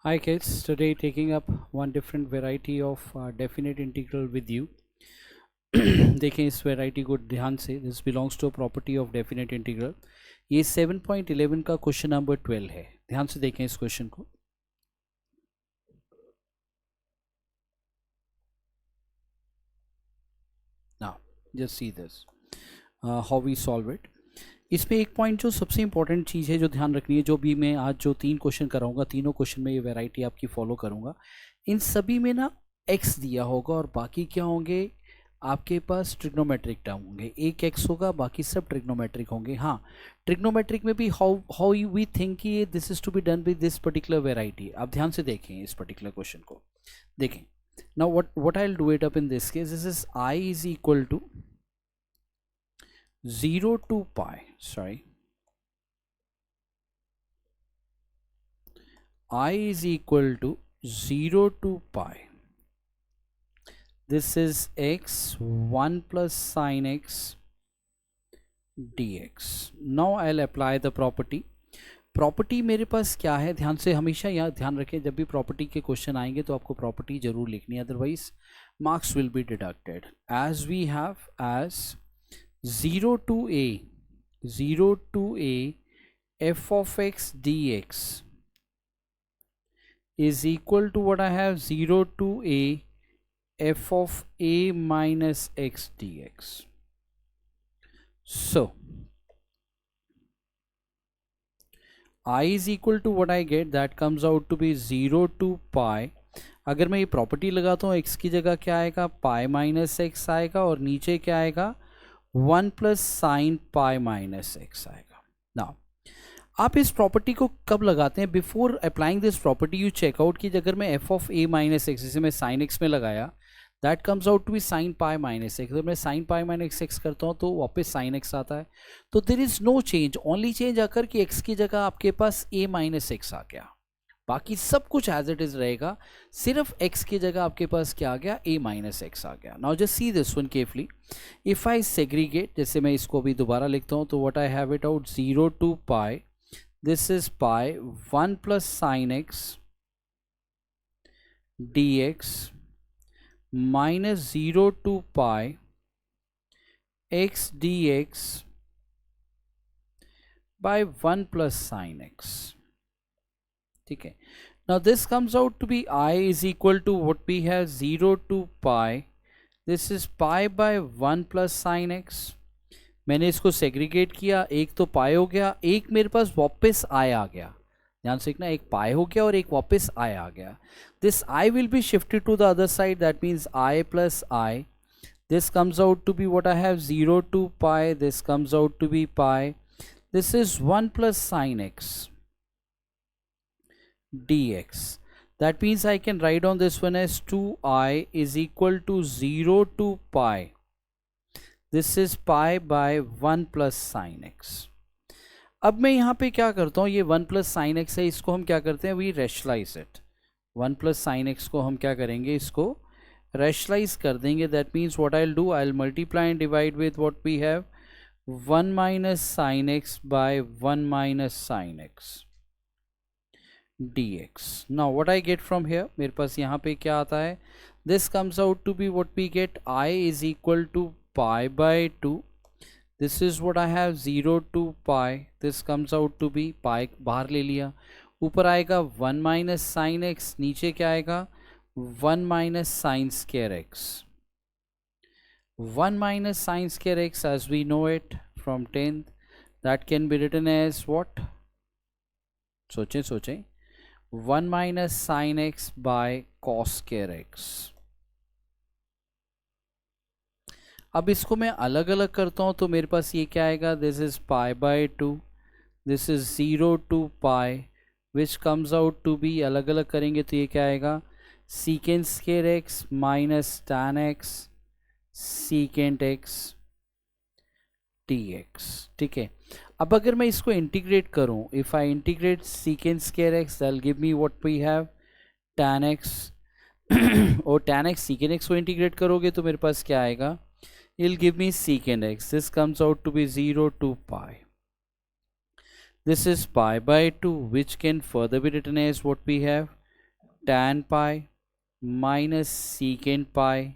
Hi kids, today taking up one different variety of definite integral with you. देखें इस variety को ध्यान से. This belongs to a property of definite integral. ये 7.11 का question number 12 है. ध्यान से देखें इस क्वेश्चन को. Now just see this how we solve it. इसमें एक पॉइंट जो सबसे इंपॉर्टेंट चीज़ है जो ध्यान रखनी है, जो भी मैं आज जो 3 क्वेश्चन कराऊंगा, तीनों क्वेश्चन में ये वैरायटी आपकी फॉलो करूंगा. इन सभी में ना x दिया होगा और बाकी क्या होंगे, आपके पास ट्रिग्नोमेट्रिक टर्म होंगे. एक x होगा, बाकी सब ट्रिग्नोमेट्रिक होंगे. हाँ, ट्रिग्नोमेट्रिक में भी हाउ वी थिंक कि this is to be done with this particular variety. आप ध्यान से देखें इस पर्टिकुलर क्वेश्चन को. देखें now what I will do it up in this case. This is I is equal to 0 to pi, sorry, I is equal to 0 to pi. This is x 1 plus sin x dx. Now I'll apply the property. Property मेरे पास क्या है, ध्यान से हमेशा यहाँ ध्यान रखें, जब भी प्रॉपर्टी के क्वेश्चन आएंगे तो आपको प्रॉपर्टी जरूर लिखनी है, otherwise marks will be deducted. As we have as 0 to a f of x dx is equal to what I have 0 to a f of a minus x dx. So I is equal to what I get, that comes out to be 0 to pi. अगर मैं ये property लगाता हूँ, x की जगह क्या आएगा, पाई minus x आएगा, और नीचे क्या आएगा, 1 plus sine pi minus x आएगा. नाउ आप इस प्रॉपर्टी को कब लगाते हैं, before applying this property you check out कि अगर मैं f of a minus x, जैसे मैं साइन एक्स में लगाया, that comes out to be sine pi minus x. अगर मैं साइन पाई माइनस एक्स करता हूँ तो वापस साइन एक्स आता है. तो there is no change, only change आकर कि एक्स की जगह आपके पास ए माइनस एक्स आ गया, बाकी सब कुछ एज इट इज रहेगा, सिर्फ x की जगह आपके पास क्या आ गया, a माइनस एक्स आ गया. Now just see this one carefully. If I segregate, जैसे मैं इसको भी दोबारा लिखता हूँ, तो what I have it out 0 to pi, this is pi 1 plus sine x dx minus 0 to pi x dx by 1 plus sine x. ठीक है. Now this comes out to be I is equal to what we have 0 to pi. This is pi by 1 plus sin x. मैंने इसको segregate किया, एक तो पाई हो गया, एक मेरे पास वापस आई आ गया. ध्यान से देखना, एक पाई हो गया और एक वापस आई आ गया. This I will be shifted to the other side, that means I plus I. This comes out to be what I have 0 to pi, this comes out to be pi. This is 1 plus sine x dx. That means I can write on this one as 2i is equal to 0 to pi. This is pi by 1 plus sin x. अब मैं यहाँ पे क्या करता हूँ, ये 1 plus sin x है, इसको हम क्या करते हैं, we rationalize it. 1 plus sin x को हम क्या करेंगे, इसको rationalize कर देंगे. That means what I'll do, I'll multiply and divide with what we have 1 minus sin x by 1 minus sin x dx. Now what I get from here, मेरे पास यहाँ पे क्या आता है, this comes out to be what we get, I is equal to pi by 2. This is what I have 0 to pi. This comes out to be pi बाहर ले लिया, ऊपर आएगा 1 minus sin x, नीचे क्या आएगा 1 minus sin square x. 1 minus sin square x as we know it from 10th, that can be written as what, सोचें 1 minus sin x by cos square x. अब इसको मैं अलग अलग करता हूं तो मेरे पास ये क्या आएगा, this is pi by 2, this is 0 to pi, which comes out to be, अलग अलग करेंगे तो ये क्या आएगा, secant square x minus tan x secant x dx. ठीक है. अब अगर मैं इसको इंटीग्रेट करूं, if I integrate secant square x, that will give me what we have tan x. और tan x सीकेंट x को इंटीग्रेट करोगे तो मेरे पास क्या आएगा, it will give me secant x. This comes out to be 0 to pi. This is pi by 2 which can further be written as what we have tan pi minus secant pi.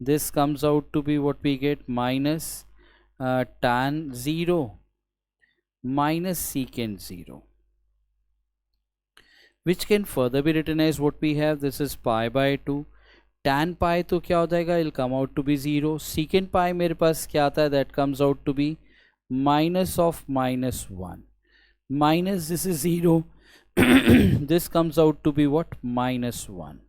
This comes out to be what we get, minus tan 0 minus secant 0, which can further be written as what we have, this is pi by 2. tan pi तो क्या हो जाएगा, it'll come out to be 0. secant pi मेरे पास क्या आता है, that comes out to be minus of minus 1 minus this is 0 this comes out to be what, minus 1,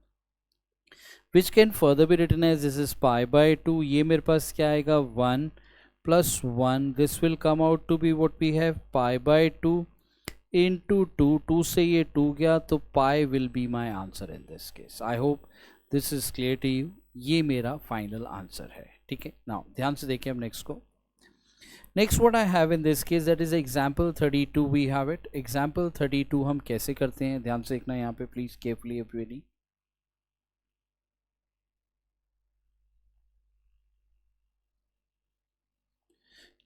which can further be written as this is pi by 2. ये मेरे पास क्या आएगा, 1 plus 1, this will come out to be what we have, pi by 2 into 2. 2 से ये 2 गया तो pi will be my answer in this case. I hope this is clear to you. ये मेरा final answer है, ठीक है. Now ध्यान से देखिए हम next को. Next what I have in this case, that is example 32. we have it. example 32 हम कैसे करते हैं, ध्यान से देखना यहाँ पे please carefully if ready.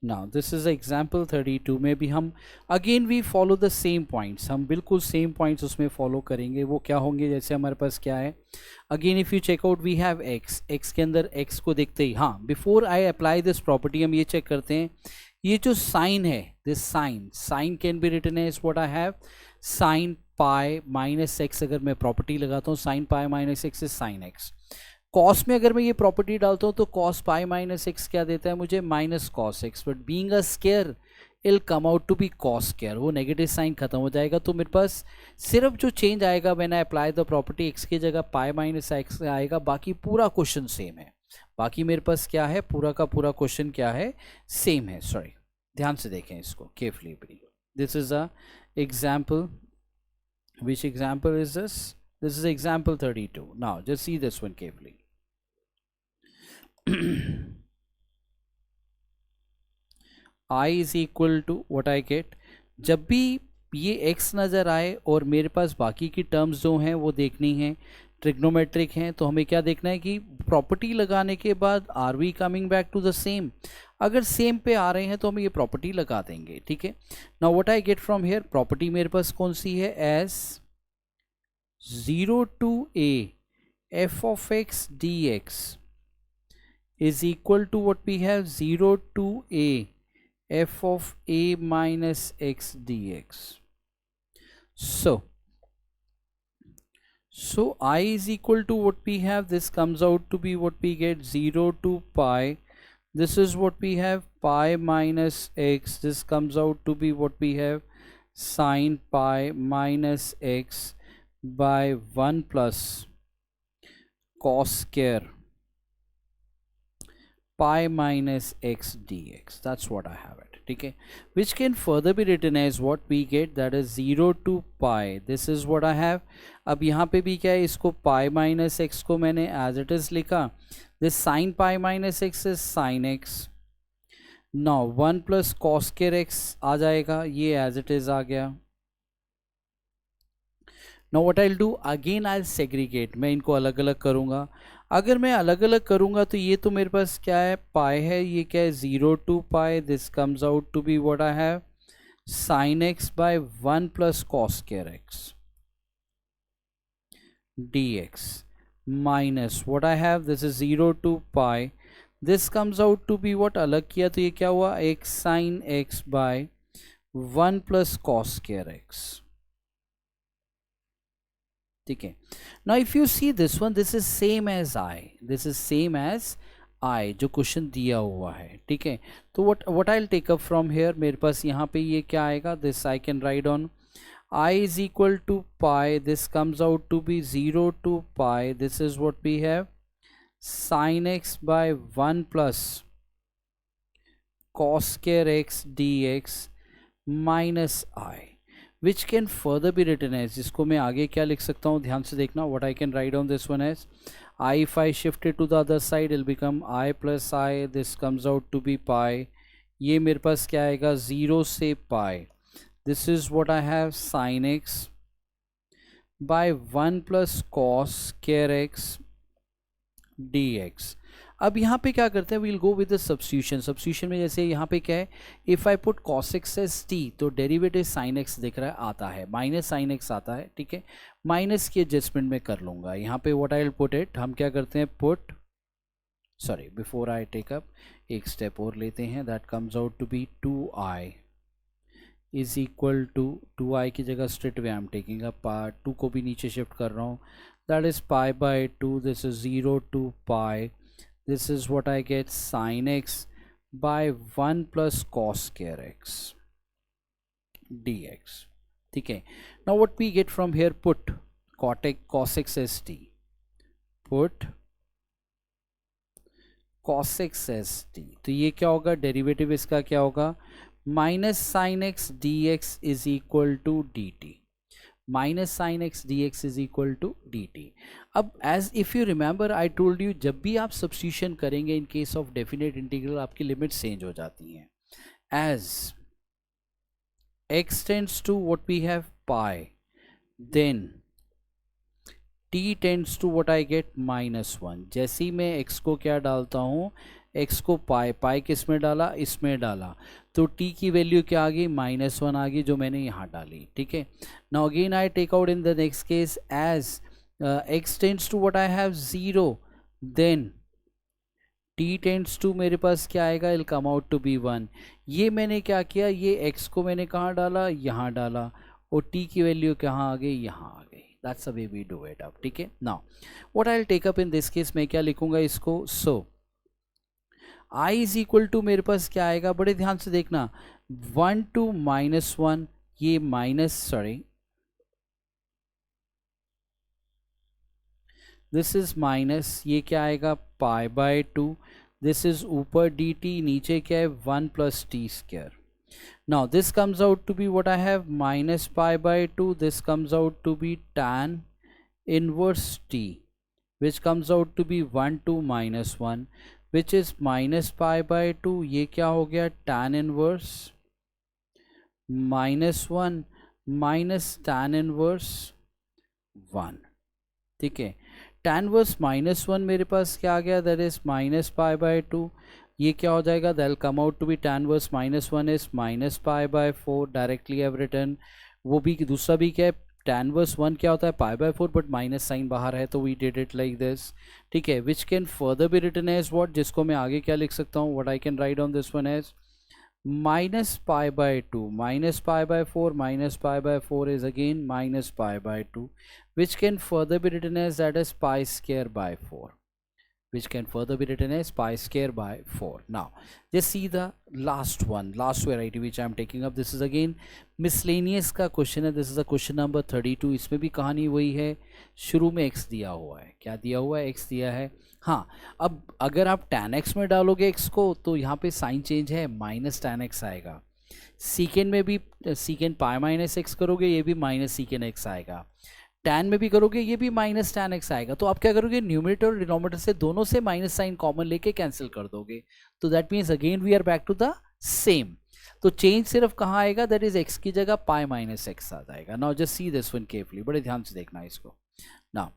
Now this is example 32 में भी हम again we follow the same points, हम बिल्कुल same points उसमें follow करेंगे. वो क्या होंगे, जैसे हमारे पास क्या है, again if you check out we have x के अंदर x को देखते ही, हाँ before I apply this property हम ये check करते हैं, ये जो sin है, this sin can be written as what I have, sin pi minus x. अगर मैं property लगाता हूँ sin pi minus x is sin x. Cos में अगर मैं ये प्रॉपर्टी डालता हूँ तो कॉस पाई माइनस एक्स क्या देता है मुझे, minus cos x. But being a square I'll come out to be cos square, वो नेगेटिव साइन खत्म हो जाएगा. तो मेरे पास सिर्फ जो चेंज आएगा when I apply the property, x की जगह पाई माइनस एक्स आएगा, बाकी पूरा क्वेश्चन सेम है. बाकी मेरे पास क्या है, पूरा का पूरा क्वेश्चन क्या है, सेम है. सॉरी, ध्यान से देखें इसको carefully. This is a example. Which example is this? This is example 32. Now just see this one carefully. I is equal to what I get, जब भी ये x नज़र आए और मेरे पास बाकी की टर्म्स जो हैं वो देखनी है, ट्रिग्नोमेट्रिक हैं, तो हमें क्या देखना है कि प्रॉपर्टी लगाने के बाद are we coming back to the same. अगर सेम पे आ रहे हैं तो हम ये प्रॉपर्टी लगा देंगे, ठीक है. Now what I get from here, property मेरे पास कौन सी है, S 0 to a f of x dx is equal to what we have, 0 to a f of a minus x dx. So I is equal to what we have, this comes out to be what we get, 0 to pi, this is what we have, pi minus x, this comes out to be what we have, sin pi minus x by 1 plus cos square pi minus x dx. That's what I have it, ठीक है. Which can further be written as what we get, that is 0 to pi, this is what I have. अब यहाँ पे भी क्या है, इसको pi minus x को मैंने as it is लिखा, this sin pi minus x is sin x. Now 1 plus cos square x आ जाएगा, ये as it is आ गया. Now what I'll do, again I'll segregate, मैं इनको अलग अलग करूँगा. अगर मैं अलग अलग करूँगा तो ये तो मेरे पास क्या है, पाई है, ये क्या है 0 to pi, this comes out to be what I have, sin x by 1 plus cos square x dx minus what I have, this is 0 to pi, this comes out to be what, अलग किया तो ये क्या हुआ, x sin x by 1 plus cos square x, ठीक है. Now if you see this one, this is same as I, this is same as I जो question दिया हुआ है, ठीक है. तो what I will take up from here, मेरे पास यहाँ पे ये क्या आएगा, this I can write on I is equal to pi, this comes out to be 0 to pi, this is what we have, sin x by 1 plus cos square x dx minus I, which can further be written as, इसको मैं आगे क्या लिख सकता हूँ, ध्यान से देखना. what I can write on this one as, I if I shift it to the other side it will become I plus I, this comes out to be pi, ये मेरे पास क्या आएगा 0 से pi, this is what I have, sin x by 1 plus cos square x dx. अब यहाँ पे क्या करते हैं, we'll go with the substitution. Substitution में जैसे यहाँ पे क्या है, if I put cos x as t, तो डेरिवेटिव sin x दिख रहा है, आता है माइनस sin x आता है, ठीक है, माइनस की एडजस्टमेंट में कर लूँगा यहाँ पे। What I will put it, हम क्या करते हैं, put, sorry before I take up एक स्टेप और लेते हैं, that comes out to be 2i is equal to 2i की जगह straight way I am taking up 2 को भी नीचे शिफ्ट कर रहा हूँ, that is pi by 2, this is 0 to pi, this is what I get sin x by 1 plus cos square x dx, ठीक है। now what we get from here, put cos x as t, put cos x as t, तो ये क्या होगा, derivative इसका क्या होगा, minus sine x d x is equal to d t, minus sine x d x is equal to d t. अब as if you remember I told you, जब भी आप सब्स्टिट्यूशन करेंगे in case of definite integral, आपकी limit change हो जाती हैं। As x tends to what we have pi, then t tends to what I get -1। जैसे ही मैं x को क्या डालता हूँ, x को पाई किस में डाला, इसमें डाला, तो t की वैल्यू क्या आ गई, -1 आ गई, जो मैंने यहाँ डाली, ठीक है। Now again I take out in the next case, as x tends to what I have 0, then t tends to मेरे पास क्या आएगा, I'll come out to be 1। ये मैंने क्या किया, ये x को मैंने कहाँ डाला, यहाँ डाला, और t की वैल्यू कहाँ आ गई, यहाँ आ गई। That's the way we do it up, ठीक है। Now what I will take up in this case, मैं क्या लिखूंगा इसको, so i is equal to मेरे पास क्या आएगा, बड़े ध्यान से देखना, 1 टू -1, ये minus, sorry this is minus, ये क्या आएगा, पाई बाय 2, दिस इज ऊपर डी टी, नीचे क्या है, 1 plus t square. Now this comes out to be what I have, minus pi by 2, this comes out to be tan inverse t, which comes out to be 1 to -1, which is minus pi by 2, ये क्या हो गया, tan inverse -1 minus tan inverse 1, ठीक है। tan inverse -1 मेरे पास क्या आ गया, that is minus pi by 2, ये क्या हो जाएगा, that will come out to be tan inverse -1 is minus pi by 4, directly have written. वो भी दूसरा भी क्या है, tan इनवर्स 1 क्या होता है, pi by 4, but minus sign बाहर है, तो we did it like this, ठीक है। Which can further be written as what, जिसको मैं आगे क्या लिख सकता हूँ, what I can write on this one as minus pi by 2, minus pi by 4, minus pi by 4 is again minus pi by 2, which can further be written as that is pi square by 4, which can further be written as pi square by 4. Now just see the last one, last variety which I am taking up. This is again miscellaneous का question है, this is a question number 32। इसमें भी कहानी वही है, शुरू में x दिया हुआ है, क्या दिया हुआ है, x दिया है। हाँ, अब अगर आप tan x में डालोगे x को, तो यहाँ पे साइन चेंज है, माइनस tan x आएगा। सीकेंड में भी सीकेंड पाई माइनस x करोगे, ये भी माइनस सीकेंड x आएगा। tan में भी करोगे, ये भी माइनस tan x आएगा। तो आप क्या करोगे, न्यूमरेटर और डिनोमिनेटर से दोनों से माइनस साइन कॉमन लेके कैंसिल कर दोगे, तो that means again we are back to the same. तो चेंज सिर्फ कहाँ आएगा, दैट इज x की जगह पाई माइनस x आ जाएगा। Now just see this one carefully, बड़े ध्यान से देखना इसको। Now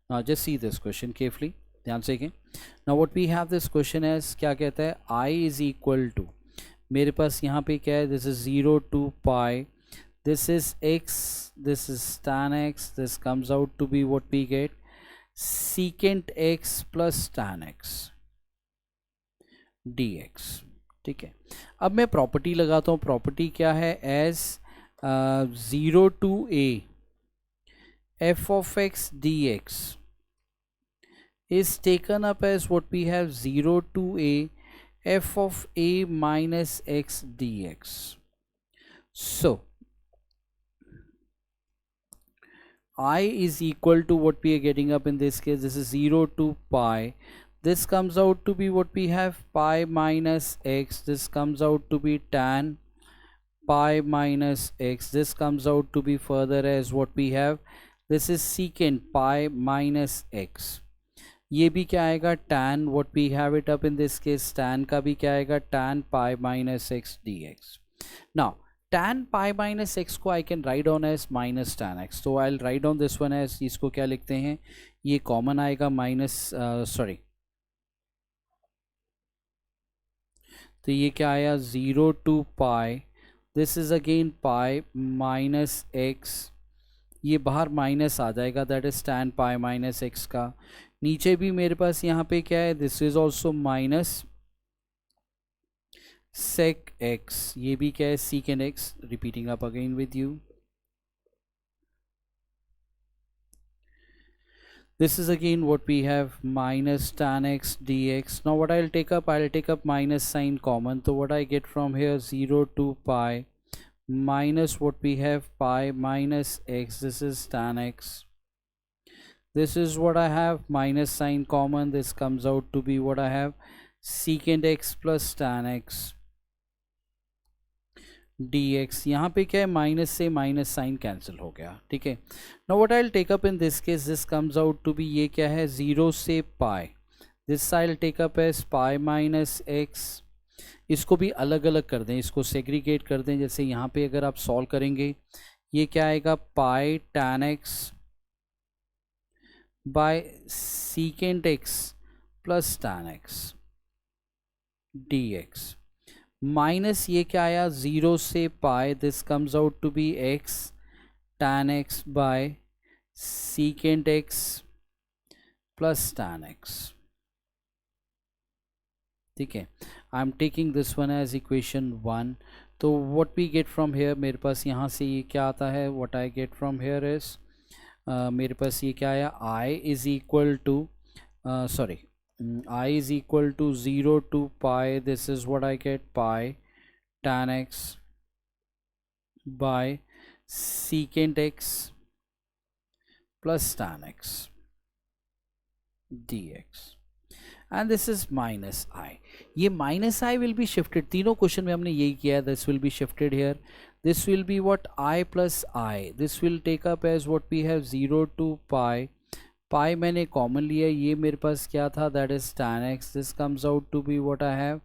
now just see this question carefully, ध्यान से देखें। Now what we have this question as, क्या कहता है, i इज इक्वल टू, मेरे पास यहाँ पे क्या है, this is 0 to pi, this is x, this is tan x, this comes out to be what we get secant x plus tan x dx, ठीक है। अब मैं प्रॉपर्टी लगाता हूँ, प्रॉपर्टी क्या है, as 0 to a f of x dx is taken up as what we have 0 to a f of a minus x dx. So I is equal to what we are getting up in this case, this is 0 to pi, this comes out to be what we have, pi minus x, this comes out to be tan pi minus x, this comes out to be further as what we have, this is secant pi minus x, ये भी क्या आएगा, tan what we have it up in this case, tan का भी क्या आएगा, tan pi minus x dx. Now tan pi minus x को I can write on as minus tan x, तो I'll write down this one as, इसको क्या लिखते हैं, ये कॉमन आएगा माइनस, सॉरी, तो ये क्या आया 0 to pi, this is again pi minus x, ये बाहर माइनस आ जाएगा, that is tan pi minus x का, नीचे भी मेरे पास यहाँ पे क्या है, this is also minus sec x, ये भी क्या है secant x, repeating up again with you. This is again what we have, minus tan x dx. Now what I'll take up minus sign common, so what I get from here 0 to pi minus what we have pi minus x, this is tan x. This is what I have, minus sign common, this comes out to be what I have, secant x plus tan x dx. यहाँ पे क्या है, minus से minus sign cancel हो गया, ठीक है. Now what I will take up in this case, this comes out to be, ये क्या है 0 से पाई, this I will take up as pi minus x. इसको भी अलग अलग कर दें, इसको सेग्रीगेट कर दें, जैसे यहाँ पे अगर आप सॉल्व करेंगे ये क्या आएगा, pi tan x by secant x plus tan x d x, minus ये क्या आया 0 से पाई, this comes out to be x tan x by secant x plus tan x, ठीक है. I am taking this one as equation 1. तो what we get from here, मेरे पास यहाँ से ये क्या आता है, what I get from here is, मेरे पास ये क्या आया, I is equal to, sorry, I is equal to 0 to pi, this is what I get, pi tan x by secant x plus tan x dx, and this is minus I. ये minus I will be shifted, तीनों question में हमने यही किया, this will be shifted here, this will be what I plus I, this will take up as what we have 0 to pi, पाई मैंने common लिया, ये मेरे पास क्या था, that is tan x, this comes out to be what I have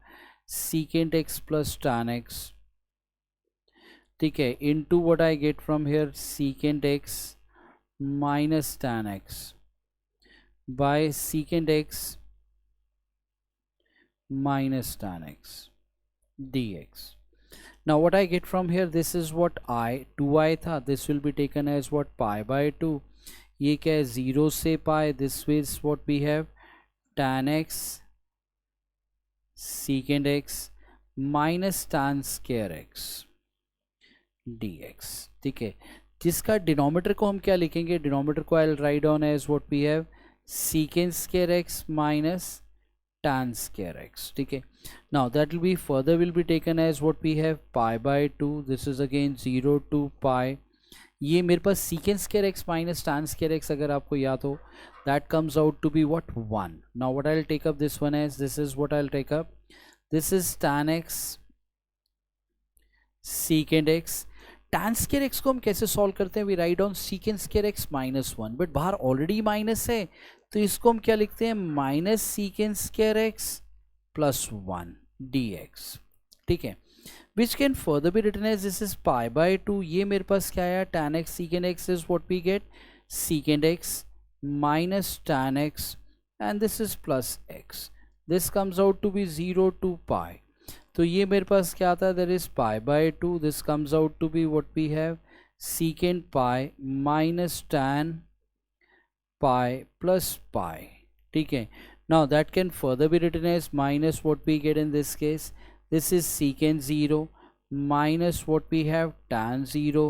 secant x plus tan x, ठीक है, into what I get from here secant x minus tan x by secant x minus tan x dx. Now what I get from here, this is what I, 2i था, this will be taken as what, pi by 2, ये क्या है 0 से पाई, this is what we have tan x secant x minus tan square x dx, ठीक है, जिसका denominator को हम क्या लिखेंगे, डिनोमीटर को I will write down as what we have secant square x minus tan square x, ठीक है. Now that will be further will be taken as what we have pi by 2, this is again 0 to pi, ये मेरे पास secant square x minus tan square x अगर आपको याद हो, that comes out to be what, 1. now what I'll take up this one as, this is what I'll take up, this is tan x secant x. tan square x को हम कैसे solve करते हैं, we write down secant square x minus 1, but बाहर already minus है, तो इसको हम क्या लिखते हैं, minus secant square x plus 1 dx, ठीक है, which can further be written as, this is pi by 2, ये मेरे पास क्या आया, tan x secant x is what we get, secant x minus tan x, and this is plus x, this comes out to be 0 to pi, तो ये मेरे पास क्या आता है, there is pi by 2, this comes out to be what we have secant pi minus tan pi plus pi, ठीक है. now that can further be written as minus what we get in this case, this is secant 0 minus what we have tan 0,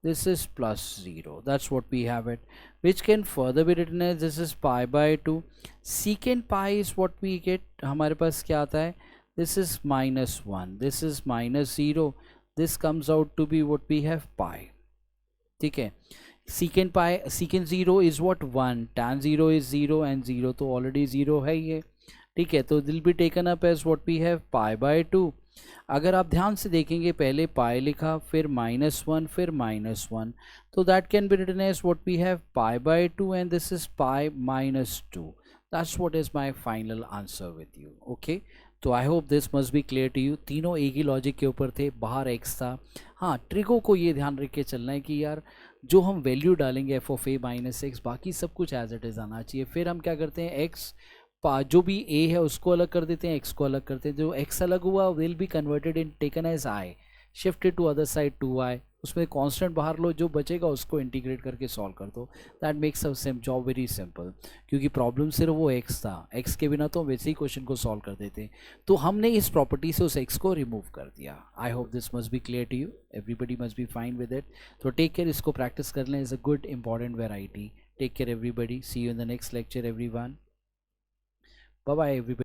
this is plus 0, that's what we have it, which can further be written as, this is pi by 2, secant pi is what we get, हमारे पास क्या आता है, this is minus 1, this is minus 0, this comes out to be what we have pi, ठीक है. secant pi, secant 0 is what, 1, tan 0 is 0, and 0 तो already 0 है ये, ठीक है, तो it'll be taken up as what we have pi by 2. अगर आप ध्यान से देखेंगे, पहले पाई लिखा, फिर माइनस 1, फिर माइनस 1, तो that can be written as what we have pi by 2, and this is pi minus 2. That's what is my final answer with you. Okay, तो I hope this must be clear to you. तीनों एक ही logic के ऊपर थे, बाहर x था। हाँ, ट्रिको को ये ध्यान रख के चलना है कि यार जो हम वैल्यू डालेंगे F of a minus x, बाकी सब कुछ एज इट इज़ आना चाहिए। फिर हम क्या करते हैं, एक्स जो भी ए है उसको अलग कर देते हैं, एक्स को अलग करते हैं। जो एक्स अलग हुआ will be converted in taken as I, shifted to other side to I, उसमें कांस्टेंट बाहर लो, जो बचेगा उसको इंटीग्रेट करके सॉल्व कर दो। That makes a same job very simple, क्योंकि प्रॉब्लम सिर्फ वो एक्स था, एक्स के बिना तो हम वैसे ही क्वेश्चन को सॉल्व कर देते। तो हमने इस प्रॉपर्टी से उस एक्स को रिमूव कर दिया। I hope this must be clear to you, everybody must be fine with it. तो टेक केयर, इसको प्रैक्टिस कर लें, is a good important variety. Take care everybody, see you in the next lecture everyone, bye bye everybody.